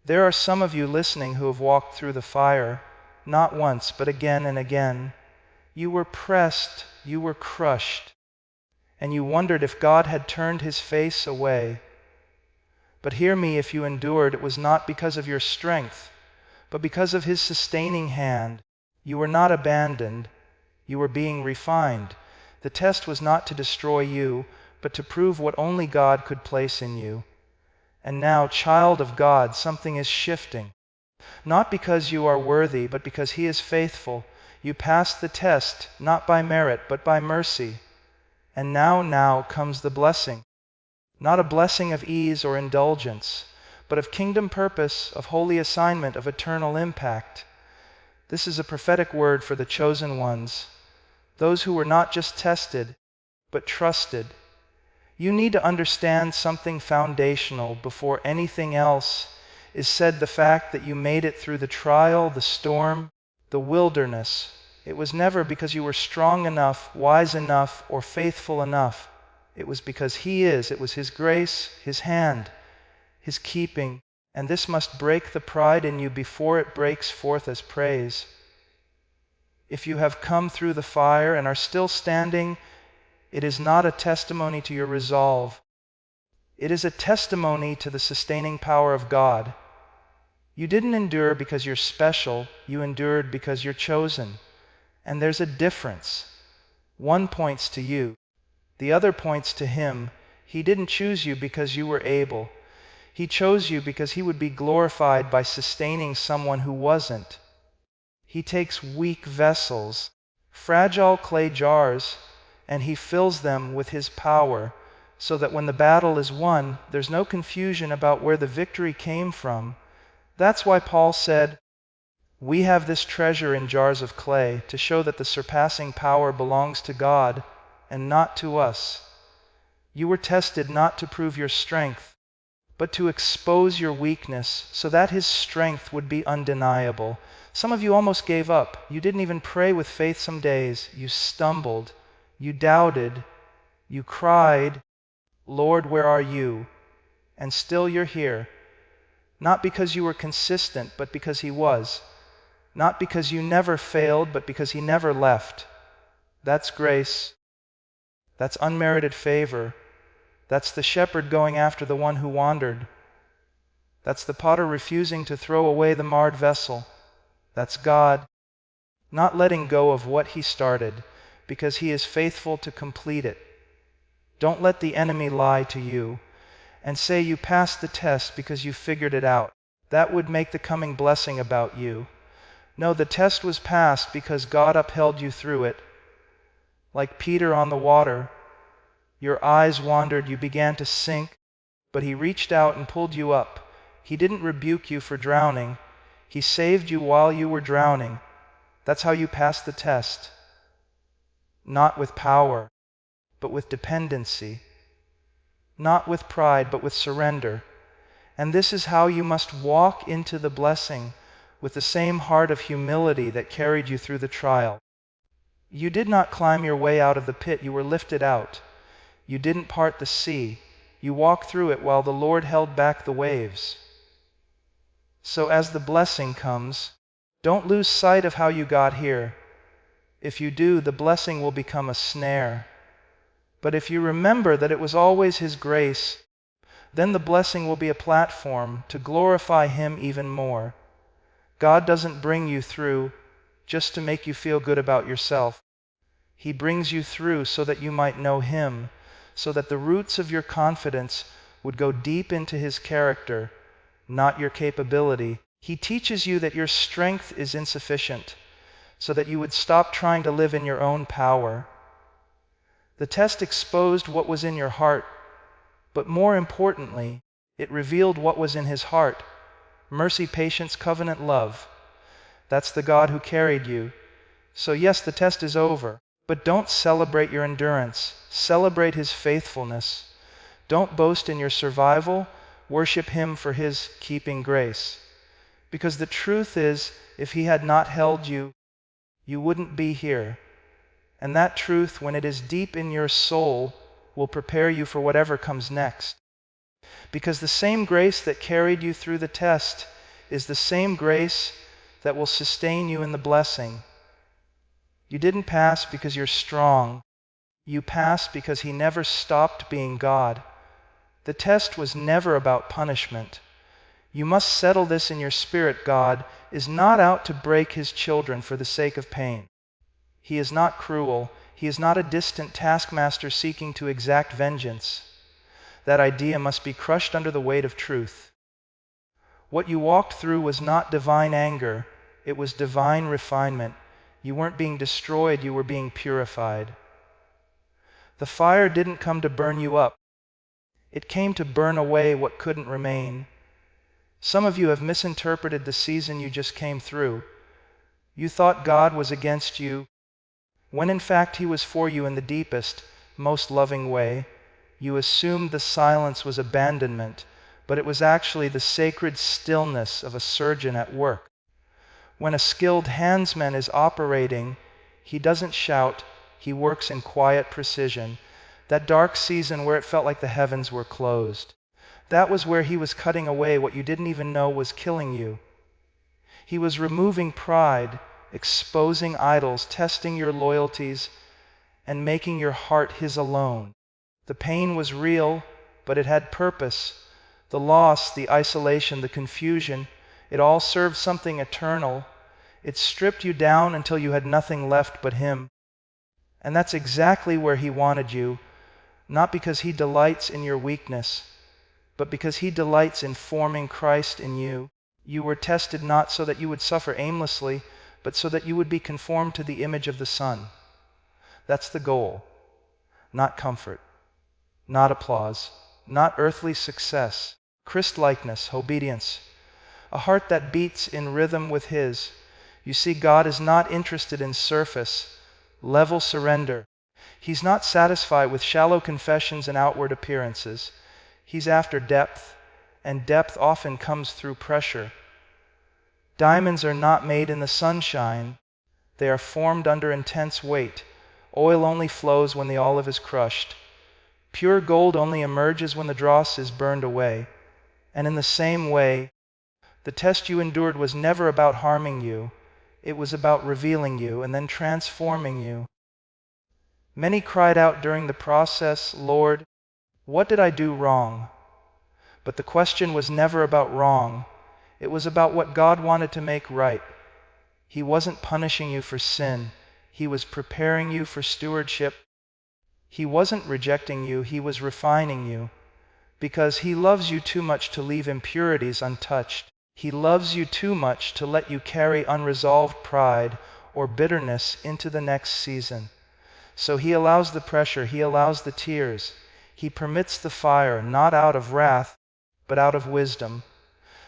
There are some of you listening who have walked through the fire, not once, but again and again. You were pressed, you were crushed, and you wondered if God had turned his face away. But hear me, if you endured, it was not because of your strength, but because of his sustaining hand. You were not abandoned, you were being refined. The test was not to destroy you, but to prove what only God could place in you. And now, child of God, something is shifting. Not because you are worthy, but because he is faithful. You passed the test, not by merit, but by mercy. And now comes the blessing. Not a blessing of ease or indulgence, but of kingdom purpose, of holy assignment, of eternal impact. This is a prophetic word for the chosen ones, those who were not just tested, but trusted. You need to understand something foundational before anything else is said. The fact that you made it through the trial, the storm, the wilderness, it was never because you were strong enough, wise enough, or faithful enough. It was because he is. It was his grace, his hand, his keeping. And this must break the pride in you before it breaks forth as praise. If you have come through the fire and are still standing, it is not a testimony to your resolve. It is a testimony to the sustaining power of God. You didn't endure because you're special. You endured because you're chosen. And there's a difference. One points to you. The other points to him. He didn't choose you because you were able. He chose you because he would be glorified by sustaining someone who wasn't. He takes weak vessels, fragile clay jars, and he fills them with his power, so that when the battle is won, there's no confusion about where the victory came from. That's why Paul said, "We have this treasure in jars of clay to show that the surpassing power belongs to God and not to us." You were tested not to prove your strength, but to expose your weakness so that his strength would be undeniable. Some of you almost gave up. You didn't even pray with faith some days. You stumbled. You doubted. You cried, "Lord, where are you?" And still you're here. Not because you were consistent, but because he was. Not because you never failed, but because he never left. That's grace. That's unmerited favor. That's the shepherd going after the one who wandered. That's the potter refusing to throw away the marred vessel. That's God, not letting go of what he started, because he is faithful to complete it. Don't let the enemy lie to you and say you passed the test because you figured it out. That would make the coming blessing about you. No, the test was passed because God upheld you through it. Like Peter on the water, your eyes wandered, you began to sink, but he reached out and pulled you up. He didn't rebuke you for drowning. He saved you while you were drowning. That's how you passed the test. Not with power, but with dependency. Not with pride, but with surrender. And this is how you must walk into the blessing, with the same heart of humility that carried you through the trial. You did not climb your way out of the pit, you were lifted out. You didn't part the sea. You walked through it while the Lord held back the waves. So as the blessing comes, don't lose sight of how you got here. If you do, the blessing will become a snare. But if you remember that it was always his grace, then the blessing will be a platform to glorify him even more. God doesn't bring you through just to make you feel good about yourself. He brings you through so that you might know him, so that the roots of your confidence would go deep into his character, not your capability. He teaches you that your strength is insufficient, so that you would stop trying to live in your own power. The test exposed what was in your heart, but more importantly, it revealed what was in his heart: mercy, patience, covenant love. That's the God who carried you. So yes, the test is over, but don't celebrate your endurance. Celebrate his faithfulness. Don't boast in your survival. Worship him for his keeping grace. Because the truth is, if he had not held you, you wouldn't be here. And that truth, when it is deep in your soul, will prepare you for whatever comes next. Because the same grace that carried you through the test is the same grace that will sustain you in the blessing. You didn't pass because you're strong. You passed because He never stopped being God. The test was never about punishment. You must settle this in your spirit. God is not out to break His children for the sake of pain. He is not cruel. He is not a distant taskmaster seeking to exact vengeance. That idea must be crushed under the weight of truth. What you walked through was not divine anger. It was divine refinement. You weren't being destroyed. You were being purified. The fire didn't come to burn you up. It came to burn away what couldn't remain. Some of you have misinterpreted the season you just came through. You thought God was against you, when in fact He was for you in the deepest, most loving way. You assumed the silence was abandonment, but it was actually the sacred stillness of a surgeon at work. When a skilled handsman is operating, he doesn't shout, he works in quiet precision. That dark season where it felt like the heavens were closed, that was where He was cutting away what you didn't even know was killing you. He was removing pride, exposing idols, testing your loyalties, and making your heart His alone. The pain was real, but it had purpose. The loss, the isolation, the confusion, it all served something eternal. It stripped you down until you had nothing left but Him. And that's exactly where He wanted you, not because He delights in your weakness, but because He delights in forming Christ in you. You were tested not so that you would suffer aimlessly, but so that you would be conformed to the image of the Son. That's the goal. Not comfort, not applause, not earthly success. Christ-likeness, obedience, a heart that beats in rhythm with His. You see, God is not interested in surface, level surrender. He's not satisfied with shallow confessions and outward appearances. He's after depth, and depth often comes through pressure. Diamonds are not made in the sunshine. They are formed under intense weight. Oil only flows when the olive is crushed. Pure gold only emerges when the dross is burned away. And in the same way, the test you endured was never about harming you. It was about revealing you and then transforming you. Many cried out during the process, "Lord, what did I do wrong?" But the question was never about wrong. It was about what God wanted to make right. He wasn't punishing you for sin. He was preparing you for stewardship. He wasn't rejecting you. He was refining you. Because He loves you too much to leave impurities untouched. He loves you too much to let you carry unresolved pride or bitterness into the next season. So He allows the pressure. He allows the tears. He permits the fire, not out of wrath, but out of wisdom.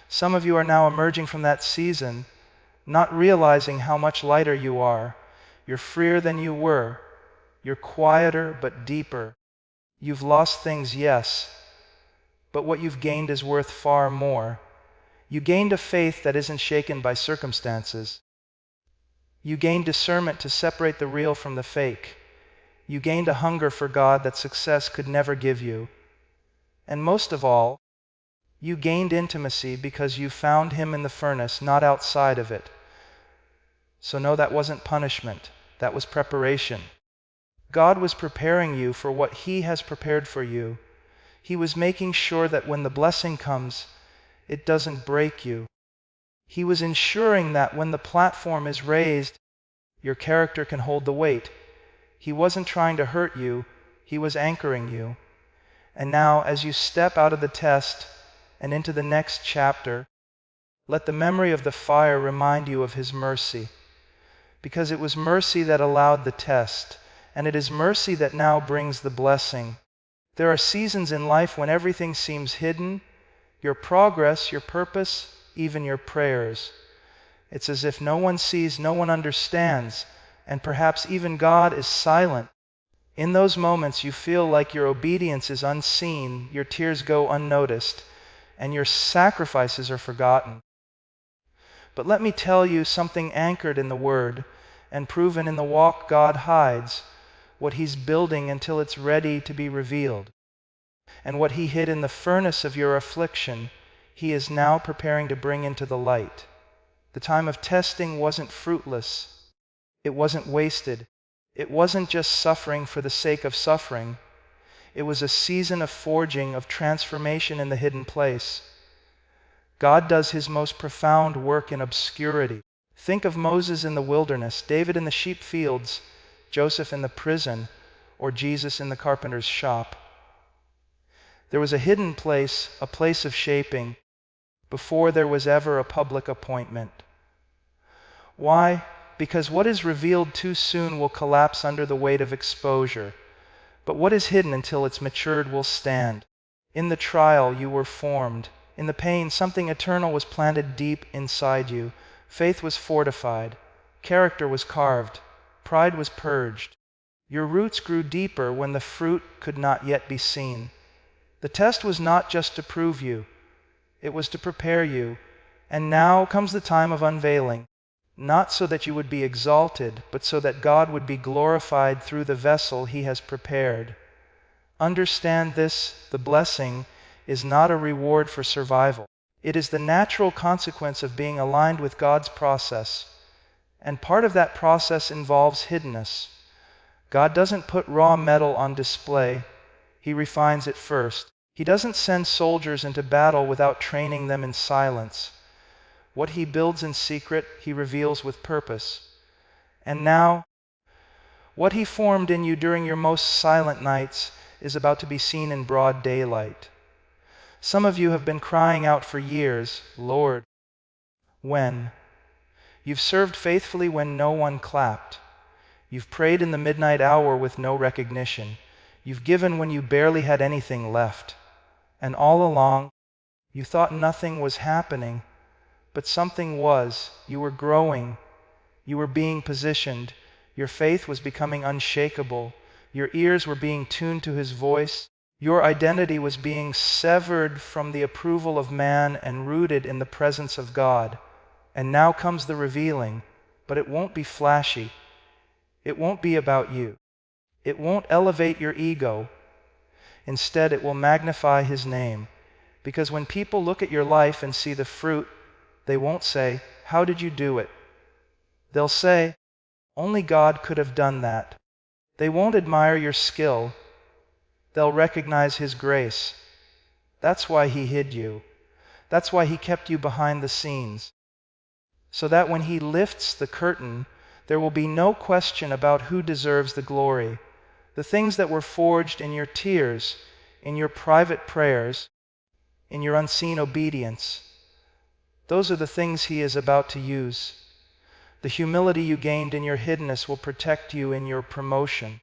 Some of you are now emerging from that season, not realizing how much lighter you are. You're freer than you were. You're quieter but deeper. You've lost things, yes, but what you've gained is worth far more. You gained a faith that isn't shaken by circumstances. You gained discernment to separate the real from the fake. You gained a hunger for God that success could never give you. And most of all, you gained intimacy because you found Him in the furnace, not outside of it. So no, that wasn't punishment. That was preparation. God was preparing you for what He has prepared for you. He was making sure that when the blessing comes, it doesn't break you. He was ensuring that when the platform is raised, your character can hold the weight. He wasn't trying to hurt you. He was anchoring you. And now, as you step out of the test and into the next chapter, let the memory of the fire remind you of His mercy. Because it was mercy that allowed the test, and it is mercy that now brings the blessing. There are seasons in life when everything seems hidden, your progress, your purpose, even your prayers. It's as if no one sees, no one understands, and perhaps even God is silent. In those moments, you feel like your obedience is unseen, your tears go unnoticed, and your sacrifices are forgotten. But let me tell you something anchored in the Word and proven in the walk. God hides what He's building until it's ready to be revealed. And what He hid in the furnace of your affliction, He is now preparing to bring into the light. The time of testing wasn't fruitless. It wasn't wasted. It wasn't just suffering for the sake of suffering. It was a season of forging, of transformation in the hidden place. God does his most profound work in obscurity. Think of Moses in the wilderness, David in the sheep fields, Joseph in the prison, or Jesus in the carpenter's shop. There was a hidden place, a place of shaping, before there was ever a public appointment. Why? Because what is revealed too soon will collapse under the weight of exposure, but what is hidden until it's matured will stand. In the trial you were formed. In the pain, something eternal was planted deep inside you. Faith was fortified. Character was carved. Pride was purged. Your roots grew deeper when the fruit could not yet be seen. The test was not just to prove you. It was to prepare you. And now comes the time of unveiling. Not so that you would be exalted, but so that God would be glorified through the vessel he has prepared. Understand this, the blessing is not a reward for survival. It is the natural consequence of being aligned with God's process. And part of that process involves hiddenness. God doesn't put raw metal on display. He refines it first. He doesn't send soldiers into battle without training them in silence. What he builds in secret, he reveals with purpose. And now, what he formed in you during your most silent nights is about to be seen in broad daylight. Some of you have been crying out for years, Lord, when? You've served faithfully when no one clapped. You've prayed in the midnight hour with no recognition. You've given when you barely had anything left. And all along, you thought nothing was happening, but something was. You were growing. You were being positioned. Your faith was becoming unshakable. Your ears were being tuned to his voice. Your identity was being severed from the approval of man and rooted in the presence of God. And now comes the revealing, but it won't be flashy. It won't be about you. It won't elevate your ego. Instead, it will magnify his name. Because when people look at your life and see the fruit, they won't say, "How did you do it?" They'll say, "Only God could have done that." They won't admire your skill. They'll recognize his grace. That's why he hid you. That's why he kept you behind the scenes. So that when he lifts the curtain, there will be no question about who deserves the glory. The things that were forged in your tears, in your private prayers, in your unseen obedience, those are the things he is about to use. The humility you gained in your hiddenness will protect you in your promotion.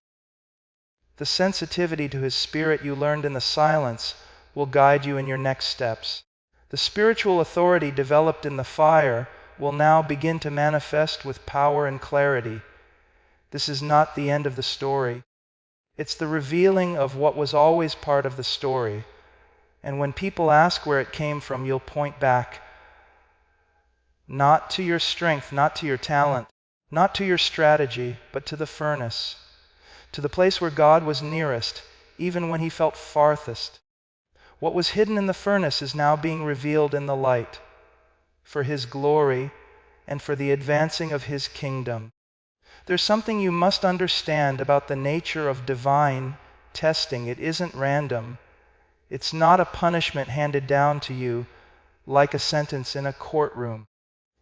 The sensitivity to his Spirit you learned in the silence will guide you in your next steps. The spiritual authority developed in the fire will now begin to manifest with power and clarity. This is not the end of the story. It's the revealing of what was always part of the story. And when people ask where it came from, you'll point back, not to your strength, not to your talent, not to your strategy, but to the furnace, to the place where God was nearest, even when he felt farthest. What was hidden in the furnace is now being revealed in the light, for his glory and for the advancing of his kingdom. There's something you must understand about the nature of divine testing. It isn't random. It's not a punishment handed down to you like a sentence in a courtroom.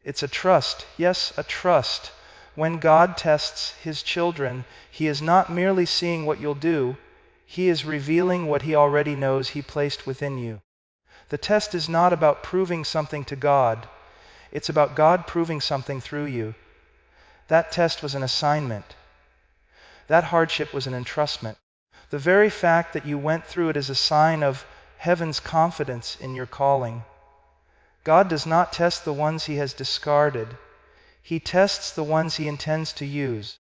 It's a trust, yes, a trust. When God tests his children, he is not merely seeing what you'll do, he is revealing what he already knows he placed within you. The test is not about proving something to God, it's about God proving something through you. That test was an assignment. That hardship was an entrustment. The very fact that you went through it is a sign of heaven's confidence in your calling. God does not test the ones he has discarded. He tests the ones he intends to use.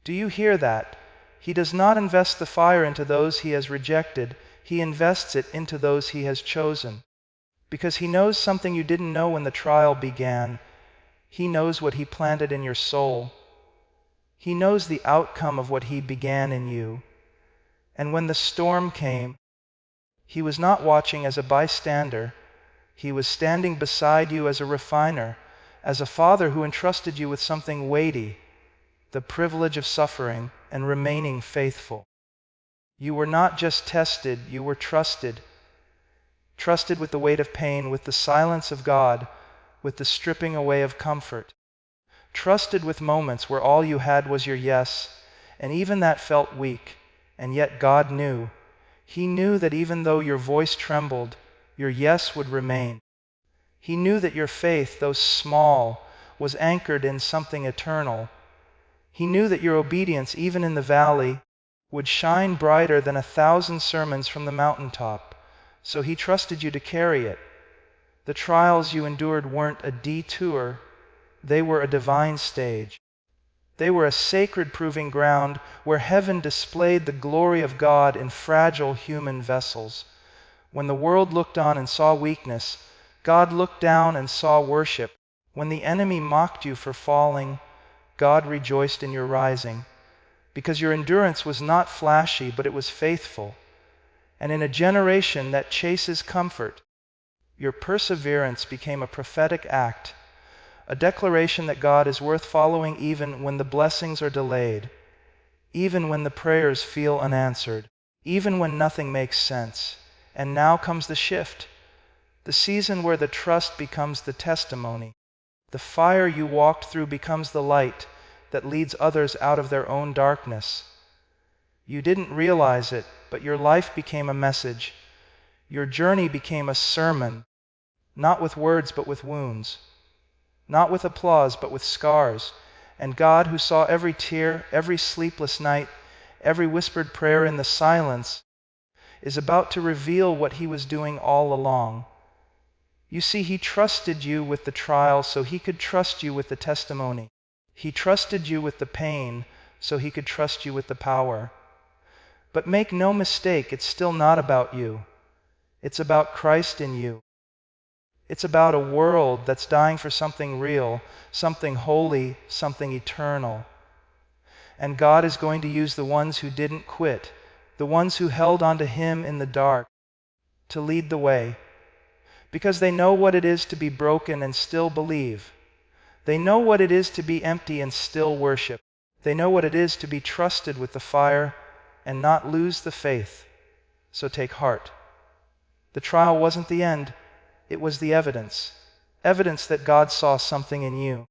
Do you hear that? He does not invest the fire into those he has rejected. He invests it into those he has chosen. Because he knows something you didn't know when the trial began. He knows what he planted in your soul. He knows the outcome of what he began in you. And when the storm came, he was not watching as a bystander. He was standing beside you as a refiner, as a father who entrusted you with something weighty, the privilege of suffering and remaining faithful. You were not just tested, you were trusted. Trusted with the weight of pain, with the silence of God, with the stripping away of comfort. Trusted with moments where all you had was your yes, and even that felt weak, and yet God knew. He knew that even though your voice trembled, your yes would remain. He knew that your faith, though small, was anchored in something eternal. He knew that your obedience, even in the valley, would shine brighter than 1,000 sermons from the mountaintop. So he trusted you to carry it. The trials you endured weren't a detour, they were a divine stage. They were a sacred proving ground where heaven displayed the glory of God in fragile human vessels. When the world looked on and saw weakness, God looked down and saw worship. When the enemy mocked you for falling, God rejoiced in your rising, because your endurance was not flashy, but it was faithful. And in a generation that chases comfort, your perseverance became a prophetic act, a declaration that God is worth following even when the blessings are delayed, even when the prayers feel unanswered, even when nothing makes sense. And now comes the shift, the season where the trust becomes the testimony. The fire you walked through becomes the light that leads others out of their own darkness. You didn't realize it, but your life became a message. Your journey became a sermon, not with words but with wounds, not with applause but with scars. And God, who saw every tear, every sleepless night, every whispered prayer in the silence, is about to reveal what He was doing all along. You see, He trusted you with the trial so He could trust you with the testimony. He trusted you with the pain so He could trust you with the power. But make no mistake, it's still not about you. It's about Christ in you. It's about a world that's dying for something real, something holy, something eternal. And God is going to use the ones who didn't quit, the ones who held on to Him in the dark, to lead the way. Because they know what it is to be broken and still believe. They know what it is to be empty and still worship. They know what it is to be trusted with the fire and not lose the faith. So take heart. The trial wasn't the end. It was the evidence. Evidence that God saw something in you.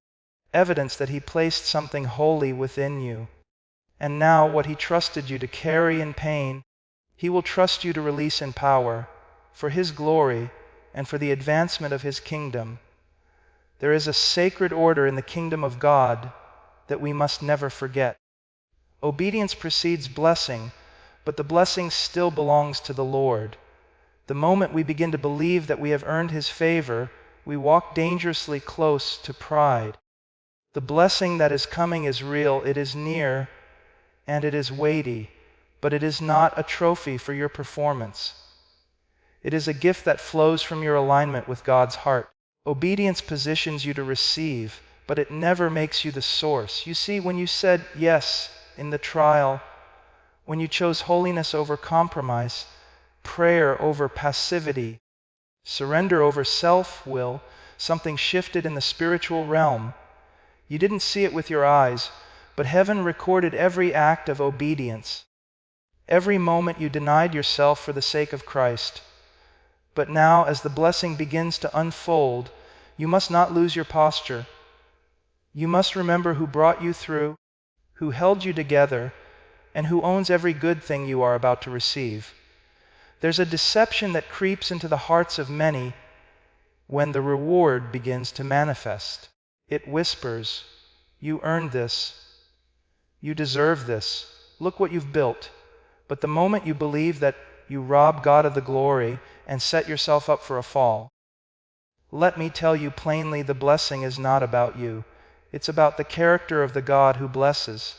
Evidence that He placed something holy within you. And now what He trusted you to carry in pain, He will trust you to release in power, for His glory and for the advancement of His kingdom. There is a sacred order in the kingdom of God that we must never forget. Obedience precedes blessing, but the blessing still belongs to the Lord. The moment we begin to believe that we have earned His favor, we walk dangerously close to pride. The blessing that is coming is real, it is near, and it is weighty, but it is not a trophy for your performance. It is a gift that flows from your alignment with God's heart. Obedience positions you to receive, but it never makes you the source. You see, when you said yes in the trial, when you chose holiness over compromise, prayer over passivity, surrender over self-will, something shifted in the spiritual realm. You didn't see it with your eyes, but heaven recorded every act of obedience, every moment you denied yourself for the sake of Christ. But now, as the blessing begins to unfold, you must not lose your posture. You must remember who brought you through, who held you together, and who owns every good thing you are about to receive. There's a deception that creeps into the hearts of many when the reward begins to manifest. It whispers, "You earned this. You deserve this. Look what you've built." But the moment you believe that, you rob God of the glory and set yourself up for a fall. Let me tell you plainly, the blessing is not about you. It's about the character of the God who blesses.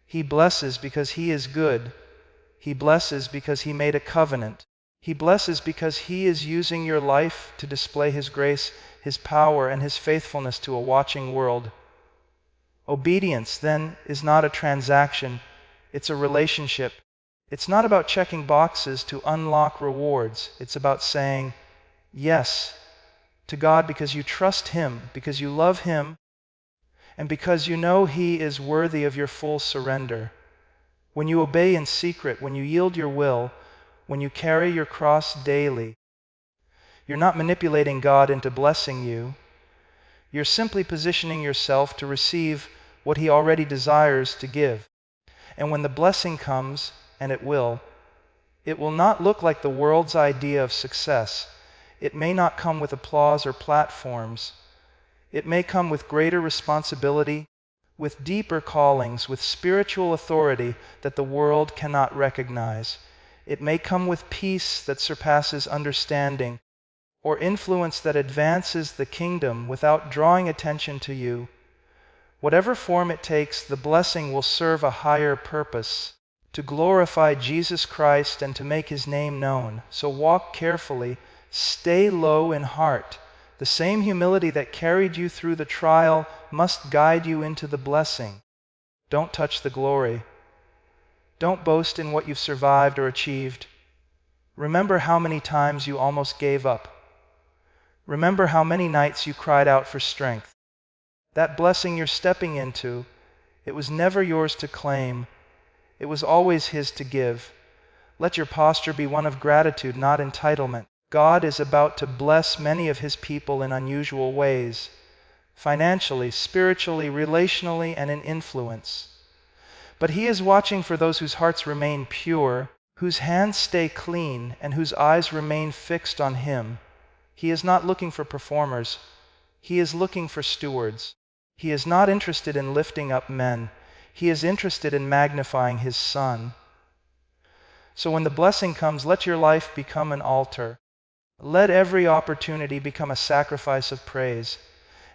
He blesses because He is good. He blesses because He made a covenant. He blesses because He is using your life to display His grace, His power, and His faithfulness to a watching world. Obedience, then, is not a transaction. It's a relationship. It's not about checking boxes to unlock rewards. It's about saying, "Yes, to God because you trust Him, because you love Him, and because you know He is worthy of your full surrender. When you obey in secret, when you yield your will, when you carry your cross daily, you're not manipulating God into blessing you. You're simply positioning yourself to receive what He already desires to give. And when the blessing comes, and it will not look like the world's idea of success. It may not come with applause or platforms. It may come with greater responsibility, with deeper callings, with spiritual authority that the world cannot recognize. It may come with peace that surpasses understanding, or influence that advances the kingdom without drawing attention to you. Whatever form it takes, the blessing will serve a higher purpose, to glorify Jesus Christ and to make His name known. So walk carefully, stay low in heart. The same humility that carried you through the trial must guide you into the blessing. Don't touch the glory. Don't boast in what you've survived or achieved. Remember how many times you almost gave up. Remember how many nights you cried out for strength. That blessing you're stepping into, it was never yours to claim. It was always His to give. Let your posture be one of gratitude, not entitlement. God is about to bless many of His people in unusual ways, financially, spiritually, relationally, and in influence. But He is watching for those whose hearts remain pure, whose hands stay clean, and whose eyes remain fixed on Him. He is not looking for performers. He is looking for stewards. He is not interested in lifting up men. He is interested in magnifying His Son. So when the blessing comes, let your life become an altar. Let every opportunity become a sacrifice of praise.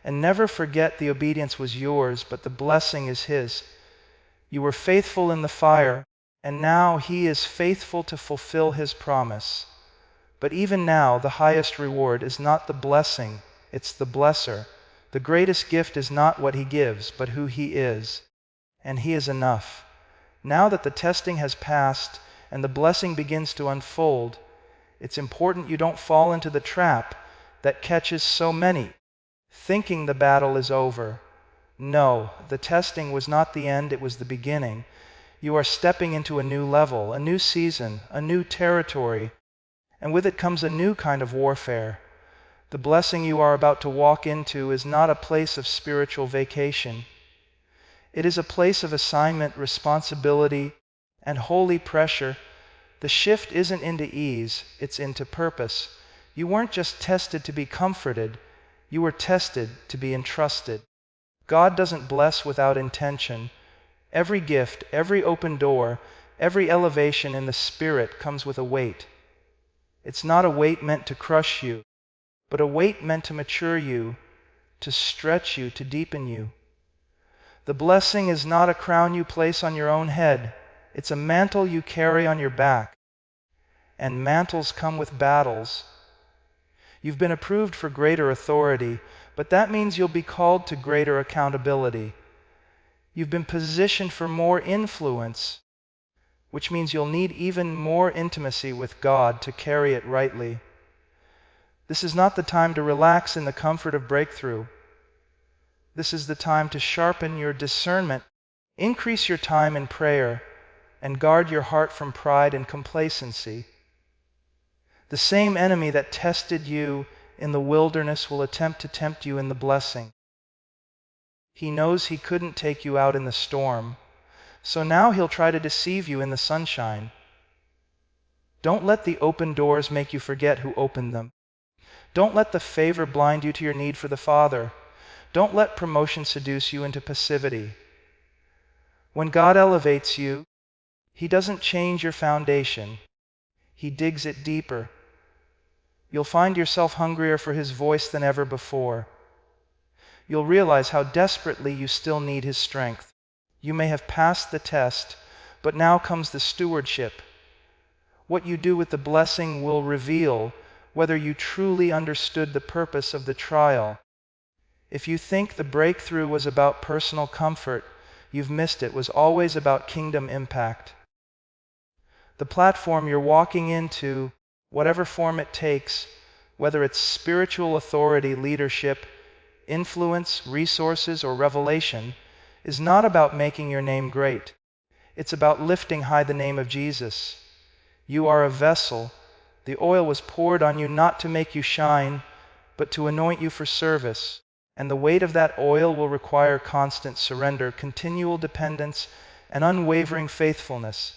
And never forget the obedience was yours, but the blessing is His. You were faithful in the fire, and now He is faithful to fulfill His promise. But even now, the highest reward is not the blessing, it's the blesser. The greatest gift is not what He gives, but who He is. And He is enough. Now that the testing has passed and the blessing begins to unfold, it's important you don't fall into the trap that catches so many, thinking the battle is over. No, the testing was not the end, it was the beginning. You are stepping into a new level, a new season, a new territory, and with it comes a new kind of warfare. The blessing you are about to walk into is not a place of spiritual vacation. It is a place of assignment, responsibility, and holy pressure. The shift isn't into ease, it's into purpose. You weren't just tested to be comforted, you were tested to be entrusted. God doesn't bless without intention. Every gift, every open door, every elevation in the Spirit comes with a weight. It's not a weight meant to crush you, but a weight meant to mature you, to stretch you, to deepen you. The blessing is not a crown you place on your own head. It's a mantle you carry on your back. And mantles come with battles. You've been approved for greater authority, but that means you'll be called to greater accountability. You've been positioned for more influence, which means you'll need even more intimacy with God to carry it rightly. This is not the time to relax in the comfort of breakthrough. This is the time to sharpen your discernment, increase your time in prayer, and guard your heart from pride and complacency. The same enemy that tested you in the wilderness will attempt to tempt you in the blessing. He knows he couldn't take you out in the storm, so now he'll try to deceive you in the sunshine. Don't let the open doors make you forget who opened them. Don't let the favor blind you to your need for the Father. Don't let promotion seduce you into passivity. When God elevates you, He doesn't change your foundation. He digs it deeper. You'll find yourself hungrier for His voice than ever before. You'll realize how desperately you still need His strength. You may have passed the test, but now comes the stewardship. What you do with the blessing will reveal whether you truly understood the purpose of the trial. If you think the breakthrough was about personal comfort, you've missed it. It was always about kingdom impact. The platform you're walking into, whatever form it takes, whether it's spiritual authority, leadership, influence, resources, or revelation, is not about making your name great. It's about lifting high the name of Jesus. You are a vessel. The oil was poured on you not to make you shine, but to anoint you for service. And the weight of that oil will require constant surrender, continual dependence, and unwavering faithfulness.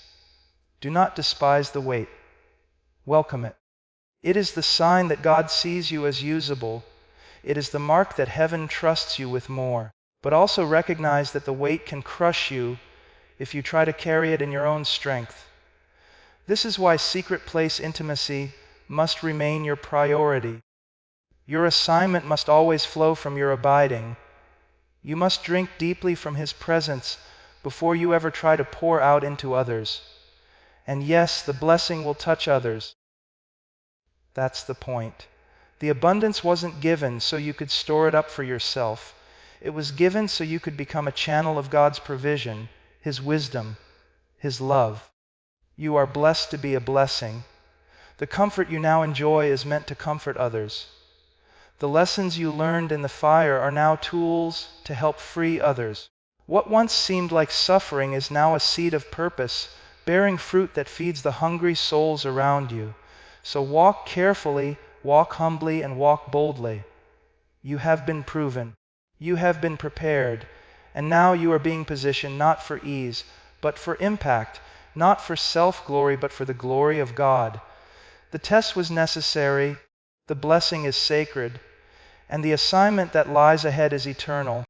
Do not despise the weight. Welcome it. It is the sign that God sees you as usable. It is the mark that heaven trusts you with more. But also recognize that the weight can crush you if you try to carry it in your own strength. This is why secret place intimacy must remain your priority. Your assignment must always flow from your abiding. You must drink deeply from His presence before you ever try to pour out into others. And yes, the blessing will touch others. That's the point. The abundance wasn't given so you could store it up for yourself. It was given so you could become a channel of God's provision, His wisdom, His love. You are blessed to be a blessing. The comfort you now enjoy is meant to comfort others. The lessons you learned in the fire are now tools to help free others. What once seemed like suffering is now a seed of purpose, bearing fruit that feeds the hungry souls around you. So walk carefully, walk humbly, and walk boldly. You have been proven. You have been prepared. And now you are being positioned not for ease, but for impact, not for self-glory, but for the glory of God. The test was necessary, the blessing is sacred, and the assignment that lies ahead is eternal.